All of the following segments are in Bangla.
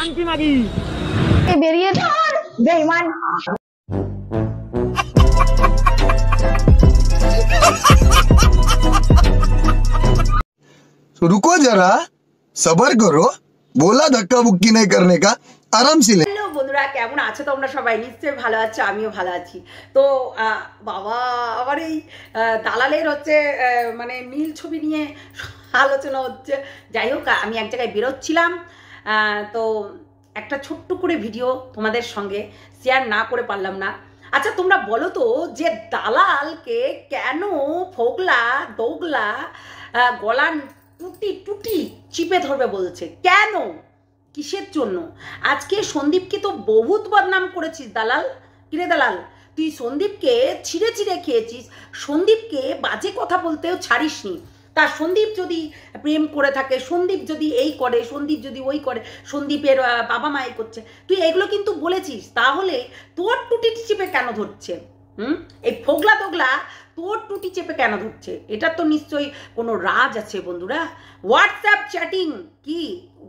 মাংকি মাগি বেরিয়ে বেঈমান। रुको जरा सबर करो बोला धक्का बुक्की नहीं करने का आराम से ले। হ্যালো বন্ধুরা, কেমন আছো তোমরা? সবাই নিশ্চয়ই ভালো আছো, আমিও ভালো আছি। তো বাবা আবার এই দালালের হচ্ছে মানে নীল ছবি নিয়ে আলোচনা হচ্ছে। যাই হোক, আমি এক জায়গায় বেরোচ্ছিলাম, তো একটা ছোট্ট করে ভিডিও তোমাদের সঙ্গে শেয়ার না করে পারলাম না। আচ্ছা তোমরা বলো তো, যে দালালকে কেন ফোগলা দোগলা গলার টুটি টুটি চিপে ধরবে বলছে? কেন, কিসের জন্য? আজকে সন্দীপকে তো বহুত বদনাম করেছিস দালাল। কিরে দালাল, তুই সন্দীপকে ছিঁড়ে ছিঁড়ে খেয়েছিস, সন্দীপকে বাজে কথা বলতেও ছাড়িসনি। তা সন্দীপ যদি প্রেম করে থাকে, সন্দীপ যদি এই করে, সন্দীপ যদি ওই করে, সন্দীপের বাবা মা এই করছে, তুই এগুলো কিন্তু বলেছিস। তাহলে তোর টুটি চেপে কেন ধরছে? এই ফোগলা দোগলা তোর টুটি চেপে কেন ধরছে? এটা তো নিশ্চয়ই কোনো রাজ আছে বন্ধুরা। হোয়াটসঅ্যাপ চ্যাটিং, কি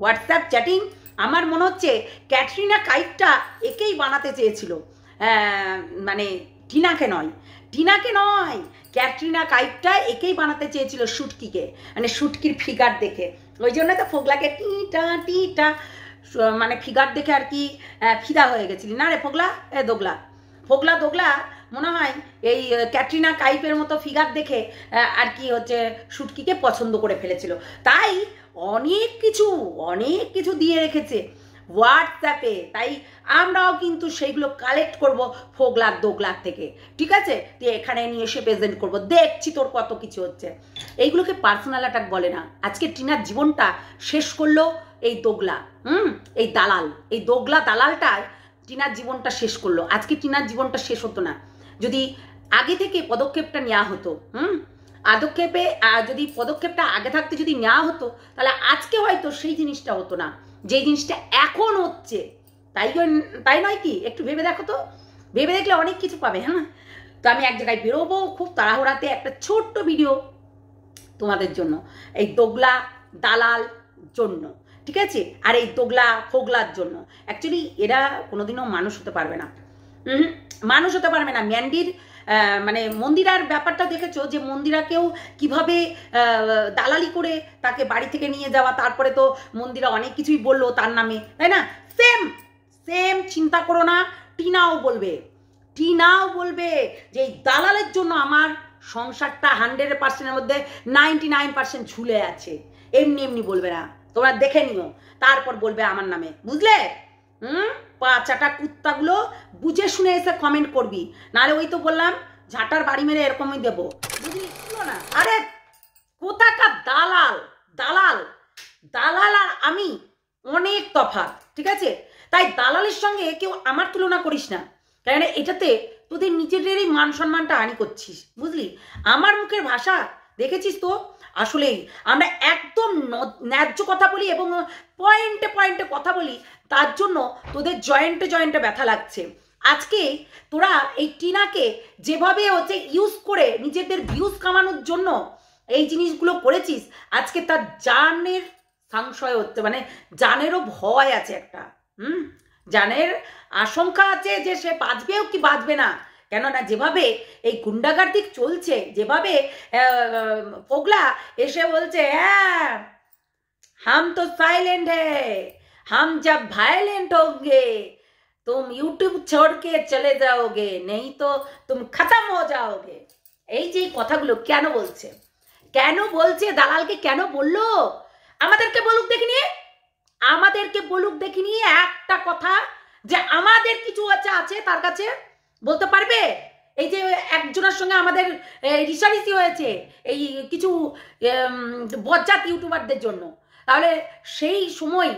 হোয়াটসঅ্যাপ চ্যাটিং? আমার মনে হচ্ছে ক্যাটরিনা কাইফটা একেই বানাতে চেয়েছিল, মানে টিনাকে নয়, ক্যাটরিনা কাইফটা একেই বানাতে চেয়েছিল শুটকিকে, মানে শুটকির ফিগার দেখে। ওই জন্য তো ফোগলাকে টিটা টিটা মানে ফিগার দেখে আর কি ফিদা হয়ে গেছিলি না রে ফোগলা দোগলা। ফোগলা দোগলা মনে হয় এই ক্যাটরিনা কাইফের মতো ফিগার দেখে আর কি হচ্ছে শুটকিকে পছন্দ করে ফেলেছিল। তাই অনেক কিছু দিয়ে রেখেছে হোয়াটসঅ্যাপে। তাই আমরাও কিন্তু সেইগুলো কালেক্ট করব ফোগলার দোগলার থেকে, ঠিক আছে? তুই এখানে নিয়ে এসে প্রেজেন্ট করবো, দেখছি তোর কত কিছু হচ্ছে। এইগুলোকে পার্সোনাল অ্যাটাক বলে না। আজকে টিনার জীবনটা শেষ করলো এই দোগলা, এই দালাল, এই দোগলা দালালটা টিনার জীবনটা শেষ করলো। আজকে টিনার জীবনটা শেষ হতো না যদি আগে থেকে পদক্ষেপটা নেওয়া হতো। যদি পদক্ষেপটা আগে থাকতে যদি নেওয়া হতো, তাহলে আজকে হয়তো সেই জিনিসটা হতো না, যেই জিনিসটা এখন হচ্ছে। তাই নয় কি? একটু ভেবে দেখো তো, ভেবে দেখলে অনেক কিছু পাবে। হ্যাঁ, তো আমি এক জায়গায় বেরোবো খুব তাড়াহুড়াতে, একটা ছোট্ট ভিডিও তোমাদের জন্য, এই দোগলা দালাল জন্য, ঠিক আছে? আর এই দোগলা ফোগলার জন্য। অ্যাকচুয়ালি এরা কোনোদিনও মানুষ হতে পারবে না, মানুষ হতে পারবে না। ম্যান্ডির মানে মন্দিরার ব্যাপারটা দেখেছো, যে মন্দিরাকেও কিভাবে দালালি করে তাকে বাড়ি থেকে নিয়ে যাওয়া, তারপরে তো মন্দিরা অনেক কিছুই বললো তার নামে, তাই না? সেম চিন্তা করো না, টিনাও বলবে যে এই দালালের জন্য আমার সংসারটা 100%-এর মধ্যে 99% ঝুলে আছে। এমনি বলবে না, তোমরা দেখে নিও, তারপর বলবে আমার নামে, বুঝলে? পাচাটা কুত্তাগুলো বুঝে শুনে এসে কমেন্ট করবি, নাহলে ওই তো বললাম ঝাঁটার বাড়ি মেরে এরকমই দেবো, বুঝলি না? আরে কোথাকার দালাল আর আমি অনেক তফাৎ, ঠিক আছে? তাই দালালের সঙ্গে কেউ আমার তুলনা করিস না, কারণ এটাতে তোদের নিজেদেরই মান সম্মানটা হানি করছিস, বুঝলি? আমার মুখের ভাষা দেখেছিস তো? আসলেই আমরা একদম ন্যায্য কথা বলি এবং পয়েন্টে কথা বলি, তার জন্য তোদের জয়েন্টে ব্যথা লাগছে। আজকে তোরা এই টিনাকে যেভাবে হচ্ছে ইউজ করে নিজেদের ভিউজ কামানোর জন্য এই জিনিসগুলো করেছিস, আজকে তার জানের সংশয় হচ্ছে, মানে জানেরও ভয় আছে একটা, জানের আশঙ্কা আছে যে সে বাঁচবেও কি বাঁচবে না। কেননা যেভাবে এই গুন্ডাগার্দি চলছে, যেভাবে ফোগলা এসে বলছে হ্যাঁ हम तो साइलेंट है, हम जब वायलेंट होंगे तुम यूट्यूब छोड़ के चले जाओगे, नहीं तो तुम खत्म हो जाओगे। এই যে কথাগুলো কেন বলছে দালালকে কেন বললো? আমাদেরকে বলুক দেখিনি একটা কথা, যে আমাদের কিছু আছে তার কাছে বলতে পারবে? এই যে একজনের সঙ্গে আমাদের রিসারিসি হয়েছে এই কিছু বজ্জাত ইউটিউবারদের জন্য, তাহলে সেই সময়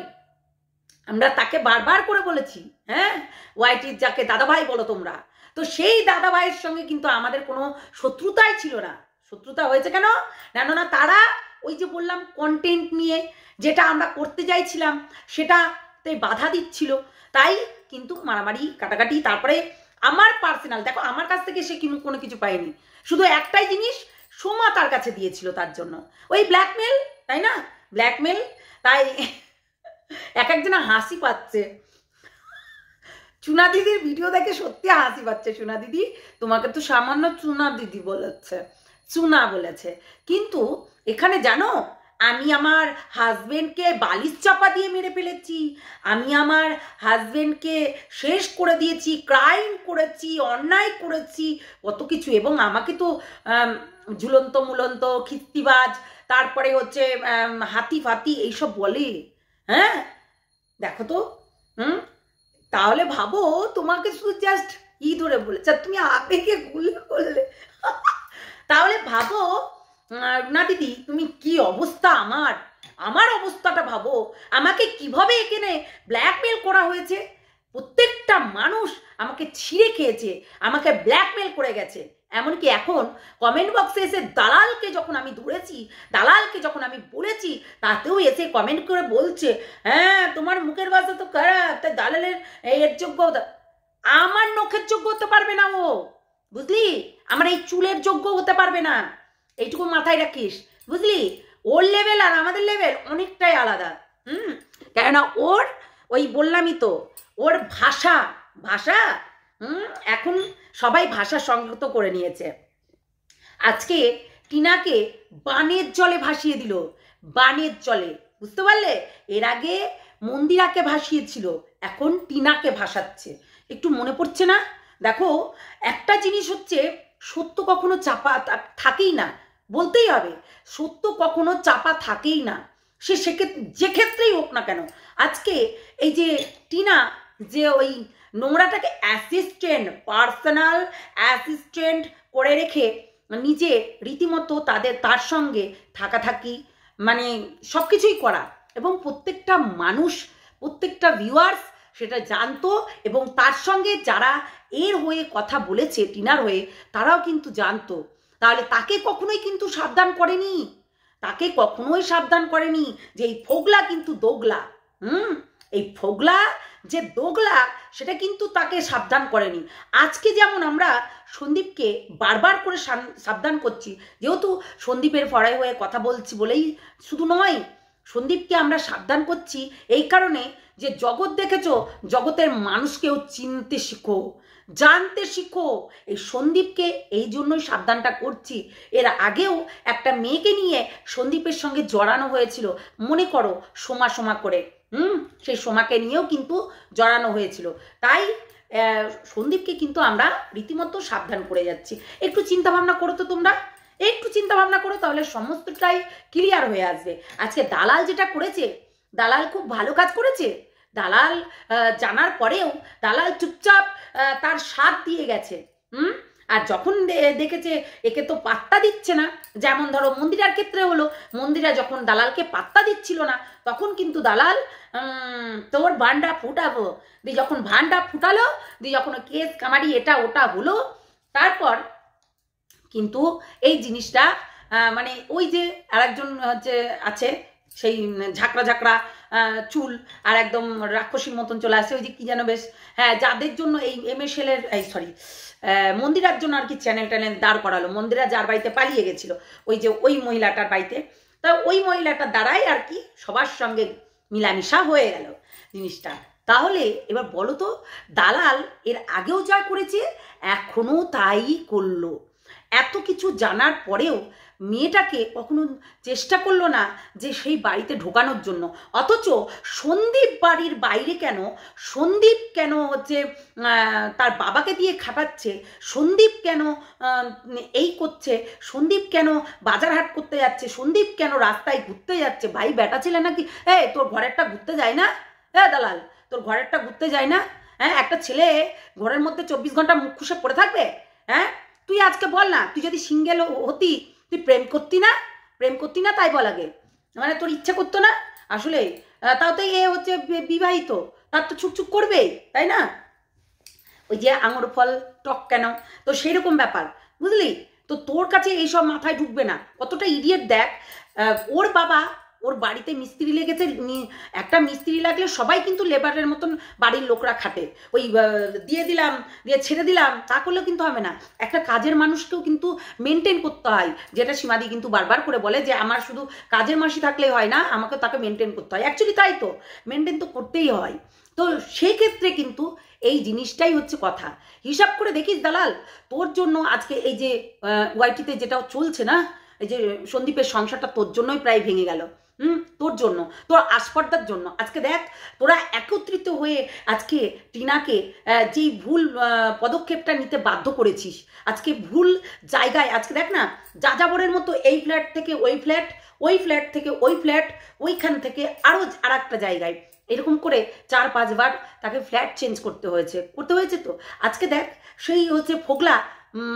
আমরা তাকে বারবার করে বলেছি, হ্যাঁ, ওয়াইটির যাকে দাদাভাই বলো তোমরা, তো সেই দাদাভাইয়ের সঙ্গে কিন্তু আমাদের কোনো শত্রুতাই ছিল না। শত্রুতা হয়েছে কেননা তারা ওই যে বললাম কন্টেন্ট নিয়ে যেটা আমরা করতে চাইছিলাম সেটাতে বাধা দিচ্ছিল, তাই কিন্তু মারামারি কাটাকাটি। তারপরে আমার পার্সোনাল দেখো, আমার কাছ থেকে সে কিন্তু কোনো কিছু পায়নি, শুধু একটাই জিনিস সোমা তার কাছে দিয়েছিল, তার জন্য ওই ব্ল্যাকমেল, তাই না? ব্ল্যাকমেল। তাই এক একজনা হাসি পাচ্ছে। চুনা দিদির ভিডিও দেখে সত্যি হাসি পাচ্ছে। চুনা দিদি তোমাকে তো সামান্য চুনা দিদি বলেছে, চুনা বলেছে, কিন্তু এখানে জানো আমি আমার হাজবেন্ডকে বালিশ চাপা দিয়ে মেরে ফেলেছি, আমি আমার হাজবেন্ডকে শেষ করে দিয়েছি, ক্রাইম করেছি, অন্যায় করেছি, কত কিছু। এবং আমাকে তো ঝুলন্ত মুলন্ত, খিস্তিবাজ, তারপরে হচ্ছে হাতি ফাতি এইসব বলে। হ্যাঁ দেখো তো, তাহলে ভাবো তোমাকে শুধু জাস্ট ধরে বলেছে, তুমি আবেগে গুলে করলে। তাহলে ভাবো না দিদি তুমি কি অবস্থা, আমার অবস্থাটা ভাবো, আমাকে কিভাবে এখানে ব্ল্যাকমেল করা হয়েছে। প্রত্যেকটা মানুষ আমাকে ছিঁড়ে খেয়েছে, আমাকে ব্ল্যাকমেল করে গেছে। এমনকি এখন কমেন্ট বক্সে এসে দালালকে যখন আমি ধরেছি, দালালকে যখন আমি বলেছি, তাতেও এসে কমেন্ট করে বলছে হ্যাঁ তোমার মুখের ভাষা তো খারাপ, তাই দালালের এর যোগ্য। আমার নখের যোগ্য হতে পারবে না ও, বুঝলি? আমার এই চুলের যোগ্য হতে পারবে না, এইটুকু মাথায় রাখিস, বুঝলি? ওর লেভেল আর আমাদের লেভেল অনেকটাই আলাদা। কেননা ওর ওই বললামই তো, ওর ভাষা এখন সবাই ভাষা সংযত করে নিয়েছে। আজকে টিনাকে বানের জলে ভাসিয়ে দিল, বানের জলে, বুঝতে পারলে? এর আগে মন্দিরাকে ভাসিয়েছিল, এখন টিনাকে ভাসাচ্ছে। একটু মনে পড়ছে না? দেখো একটা জিনিস হচ্ছে, সত্য কখনো চাপা থাকেই না, বলতেই হবে, সত্য কখনো চাপা থাকেই না, সে যে ক্ষেত্রেই হোক না কেন। আজকে এই যে টিনা যে ওই নোংরাটাকে পার্সোনাল অ্যাসিস্ট্যান্ট করে রেখে নিজে রীতিমতো তার সঙ্গে থাকাথাকি, মানে সব কিছুই করা, এবং প্রত্যেকটা মানুষ, প্রত্যেকটা ভিউয়ার্স সেটা জানতো, এবং তার সঙ্গে যারা এর হয়ে কথা বলেছে, টিনার হয়ে, তারাও কিন্তু জানতো। তাহলে তাকে কখনোই কিন্তু সাবধান করেনি, তাকে কখনোই সাবধান করেনি যে এই ফোগলা কিন্তু দোগলা। এই ফোগলা যে দোগলা, সেটা কিন্তু তাকে সাবধান করেনি। আজকে যেমন আমরা সন্দীপকে বারবার করে সাবধান করছি, যেহেতু সন্দীপের ফড়াই হয়ে কথা বলছি বলেই শুধু নয়, সন্দীপকে আমরা সাবধান করছি এই কারণে যে জগৎ দেখেছো, জগতের মানুষকেও চিনতে শিখো, জানতে শিখো। এই সন্দীপকে এই জন্যই সাবধানটা করছি। এর আগেও একটা মেয়েকে নিয়ে সন্দীপের সঙ্গে জড়ানো হয়েছিল, মনে করো, সোমা করে, সেই সোমাকে নিয়েও কিন্তু জড়ানো হয়েছিল। তাই সন্দীপকে কিন্তু আমরা রীতিমতো সাবধান করে যাচ্ছি। একটু চিন্তা ভাবনা করো তো তোমরা, একটু চিন্তা ভাবনা করো, তাহলে সমস্তটাই ক্লিয়ার হয়ে আসবে। আজকে দালাল যেটা করেছে, দালাল খুব ভালো কাজ করেছে। দালাল জানার পরেও দালাল চুপচাপ তার সাথ দিয়ে গেছে। আর যখন দেখেছে একে তো পাত্তা দিচ্ছে না, যেমন ধরো মন্দিরার ক্ষেত্রে হলো, মন্দিরা যখন দালালকে পাত্তা দিচ্ছিল না, তখন কিন্তু দালাল তোর ভান্ডা ফুটাবো দিয়ে যখন ভান্ডা ফুটালো, দিয়ে যখন কেস কামারি এটা ওটা হলো, তারপর কিন্তু এই জিনিসটা মানে ওই যে আরেকজন হচ্ছে আছে, সেই ঝাঁকড়া চুল আর একদম রাক্ষসীর মতন চলে আসে, ওই যে কি যেন বেশ, হ্যাঁ, যাদের জন্য এই MSL এর মন্দিরার জন্য আর কি চ্যানেল দাঁড় করালো, মন্দিরা যার বাড়িতে পালিয়ে গেছিল, ওই যে ওই মহিলাটার বাড়িতে, তা ওই মহিলাটার দ্বারাই আর কি সবার সঙ্গে মিলামিশা হয়ে গেল জিনিসটা। তাহলে এবার বলো তো, দালাল এর আগেও যা করেছে এখনো তাই করলো। এত কিছু জানার পরেও মেয়েটাকে কখনো চেষ্টা করলো না যে সেই বাড়িতে ঢোকানোর জন্য। অথচ সন্দীপ বাড়ির বাইরে কেন, সন্দীপ কেন হচ্ছে তার বাবাকে দিয়ে খাটাচ্ছে, সন্দীপ কেন এই করছে, সন্দীপ কেন বাজার হাট করতে যাচ্ছে, সন্দীপ কেন রাস্তায় ঘুরতে যাচ্ছে? ভাই বেটা ছেলে নাকি? তোর ঘরেরটা ঘুরতে যায় না? দালাল, তোর ঘরেরটা ঘুরতে যায় না? হ্যাঁ, একটা ছেলে ঘরের মধ্যে 24 ঘন্টা মুখ খুশে পড়ে থাকবে? হ্যাঁ, তুই আজকে বল না, তুই যদি সিঙ্গেল হতি, তুই প্রেম করতি না? তাই বল আগে, মানে তোর ইচ্ছে করতো না আসলে? তাও তো এ হচ্ছে বিবাহিত, তার তো ছুকছুক করবে, তাই না? ওই যে আঙুর ফল টক কেন, তো সেই রকম ব্যাপার, বুঝলি? তো তোর কাছে এইসব মাথায় ঢুকবে না। কতটা ইডিয়েট দেখ, ওর বাবা ওর বাড়িতে মিস্ত্রি লেগেছে, একটা মিস্ত্রি লাগলে সবাই কিন্তু লেবারের মতন বাড়ির লোকরা খাটে, ওই দিয়ে দিলাম দিয়ে ছেড়ে দিলাম তা করলেও কিন্তু হবে না। একটা কাজের মানুষকেও কিন্তু মেনটেন করতে হয়, যেটা সীমাদি কিন্তু বারবার করে বলে যে আমার শুধু কাজের মাসি থাকলেই হয় না, আমাকে তাকে মেনটেন করতে হয়। অ্যাকচুয়ালি তাই তো, মেনটেন তো করতেই হয়। তো সেই ক্ষেত্রে কিন্তু এই জিনিসটাই হচ্ছে কথা। হিসাব করে দেখিস দালাল, তোর জন্য আজকে এই যে ওয়াইটিতে যেটা চলছে না, এই যে সন্দীপের সংসারটা তোর জন্যই প্রায় ভেঙে গেল। তোর জন্য, তোর আস্পর্ধার জন্য। আজকে দেখ তোরা একত্রিত হয়ে আজকে টিনাকে যেই ভুল পদক্ষেপটা নিতে বাধ্য করেছিস, আজকে ভুল জায়গায়, আজকে দেখ না যাযাবরের মতো এই ফ্ল্যাট থেকে ওই ফ্ল্যাট, ওই ফ্ল্যাট থেকে ওই ফ্ল্যাট, ওইখান থেকে আরও আর একটা জায়গায়, এরকম করে 4-5 বার তাকে ফ্ল্যাট চেঞ্জ করতে হয়েছে তো। আজকে দেখ সেই হচ্ছে ফোগলা,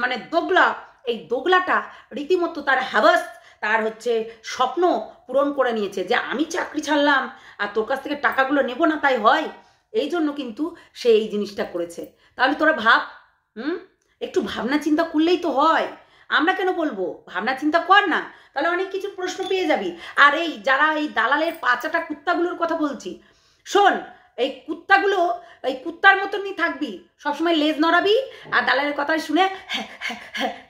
মানে দোগলা, এই দোগলাটা রীতিমতো তার হাবাস, তার হচ্ছে স্বপ্ন পূরণ করে নিয়েছে যে আমি চাকরি ছাড়লাম আর তোর কাছ থেকে টাকাগুলো নেব না, তাই হয়। এই জন্য কিন্তু সে এই জিনিসটা করেছে। তাহলে তোরা ভাব, একটু ভাবনা চিন্তা করলেই তো হয়। আমরা কেন বলবো, ভাবনা চিন্তা কর না, তাহলে অনেক কিছু প্রশ্ন পেয়ে যাবি। আর এই যারা এই দালালের পাচাটা কুত্তাগুলোর কথা বলছি, শোন, এই কুত্তাগুলো এই কুত্তার মতনই থাকবি, সবসময় লেজ নড়াবি আর দালালের কথা শুনে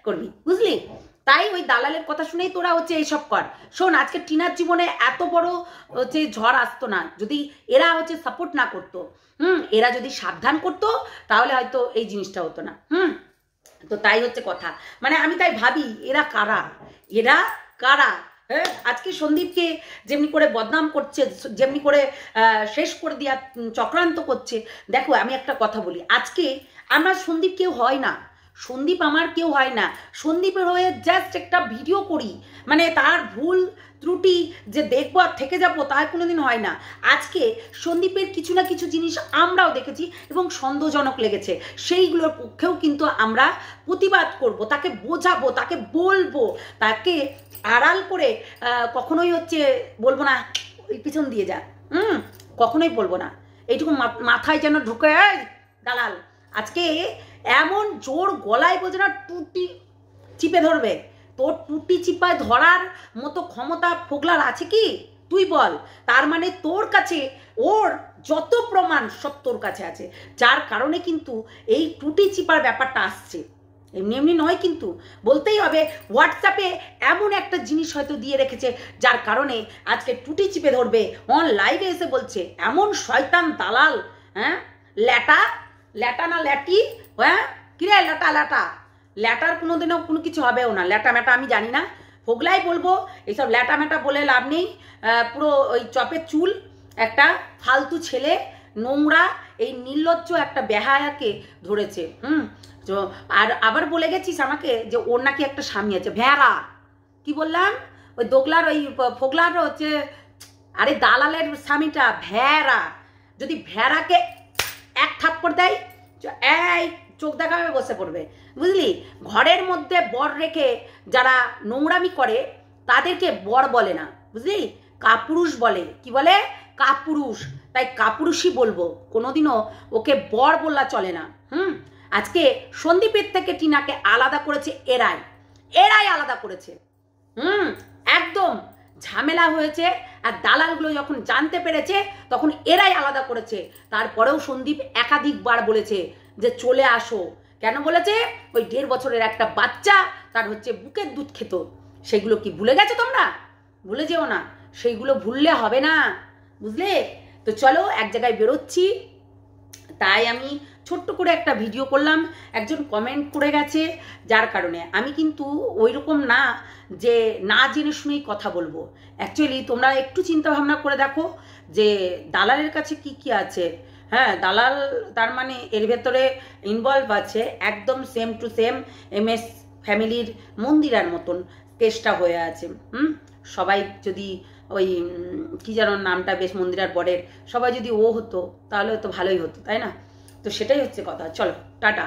করবি, বুঝলি? তাই ওই দালালের কথা শুনেই তোরা হচ্ছে এইসব কর। শোন, আজকে টিনার জীবনে এত বড় হচ্ছে ঝড় আসতো না যদি এরা হচ্ছে সাপোর্ট না করতো। এরা যদি সাবধান করতো তাহলে হয়তো এই জিনিসটা হতো না। তো তাই হচ্ছে কথা। মানে আমি তাই ভাবি এরা কারা? হ্যাঁ, আজকে সন্দীপকে যেমনি করে বদনাম করছে, যেমনি করে শেষ করে দেওয়ার চক্রান্ত করছে। দেখো আমি একটা কথা বলি, আজকে আমার সন্দীপ কেউ হয় না, সন্দীপ আমার কেউ হয় না। সন্দীপের হয়ে জাস্ট একটা ভিডিও করি, মানে তার ভুল ত্রুটি যে দেখবো আর থেকে যাবো তা কোনোদিন হয় না। আজকে সন্দীপের কিছু না কিছু জিনিস আমরাও দেখেছি এবং সন্দেহজনক লেগেছে, সেইগুলোর পক্ষেও কিন্তু আমরা প্রতিবাদ করব, তাকে বোঝাবো, তাকে বলবো, তাকে আড়াল করে কখনোই হচ্ছে বলবো না ওই পিছন দিয়ে যা, কখনোই বলবো না। এইটুকু মাথায় যেন ঢুকে দালাল আজকে এমন জোর গলায় বলছে না টুটি চিপে ধরবে। তোর টুটি চিপায় ধরার মতো ক্ষমতা ফোগলার আছে কি তুই বল? তার মানে তোর কাছে ওর যত প্রমাণ সব তোর কাছে আছে, যার কারণে কিন্তু এই টুটি চিপার ব্যাপারটা আসছে। এমনি এমনি নয়, কিন্তু বলতেই হবে হোয়াটসঅ্যাপে এমন একটা জিনিস হয়তো দিয়ে রেখেছে যার কারণে আজকে টুটি চিপে ধরবে। অন লাইভে এসে বলছে এমন শয়তান দালাল, হ্যাঁ ল্যাটা না ল্যাটি, হ্যাঁ কিরে ল্যাটার কোনোদিনও কোনো কিছু হবেও না। ল্যাটা ম্যাটা আমি জানি না, ফোগলাই বলবো। এইসব ল্যাটা ম্যাটা বলে লাভ নেই, পুরো ওই চপের চুল একটা ফালতু ছেলে, নোংরা এই নির্লজ্জ একটা বেহায়াকে ধরেছে। তো আর আবার বলে গেছিস আমাকে যে ওর নাকি একটা স্বামী আছে, ভেড়া। কি বললাম? ওই দোগলার ওই ফোগলার হচ্ছে, আরে দালালের স্বামীটা ভেড়া। যদি ভেড়াকে এক থাপ্পড় দেয় এই চোখ দেখাবে বসে পড়বে, বুঝলি? ঘরের মধ্যে বর রেখে যারা নোংরামি করে তাদেরকে বর বলে না, বুঝলি? কাপুরুষ বলে। কি বলে? কাপুরুষ। তাই কাপুরুষই বলবো, কোনোদিনও ওকে বর বললা চলে না। আজকে সন্দীপের থেকে টিনাকে আলাদা করেছে এরাই আলাদা করেছে। একদম ঝামেলা হয়েছে, আর দালালগুলো যখন জানতে পেরেছে তখন এরাই আলাদা করেছে। তারপরেও সন্দীপ একাধিকবার বলেছে যে চলে আসো। কেন বলেছে? ওই 1.5 বছরের একটা বাচ্চা তার হচ্ছে বুকের দুধ খেত। সেগুলো কি ভুলে গেছো তোমরা? ভুলে যেও না, সেইগুলো ভুললে হবে না, বুঝলে? তো চলো, এক জায়গায় বেরোচ্ছি, তাই আমি ছোট্ট করে একটা ভিডিও করলাম। একজন কমেন্ট করে গেছে, যার কারণে আমি কিন্তু ওই রকম না যে না জেনে শুনেই কথা বলবো। অ্যাকচুয়ালি তোমরা একটু চিন্তা ভাবনা করে দেখো যে দালালের কাছে কি কি আছে। হ্যাঁ, দালাল তার মানে এর ভেতরে ইনভলভ আছে, একদম সেম টু সেম MS ফ্যামিলির মন্দিরার মতন কেসটা হয়ে আছে। সবাই যদি ওই কি যেন নামটা বেশ মন্দিরার বরের, সবাই যদি ও হতো তাহলে তো ভালোই হতো, তাই না? তো সেটাই হচ্ছে কথা। চলো টাটা।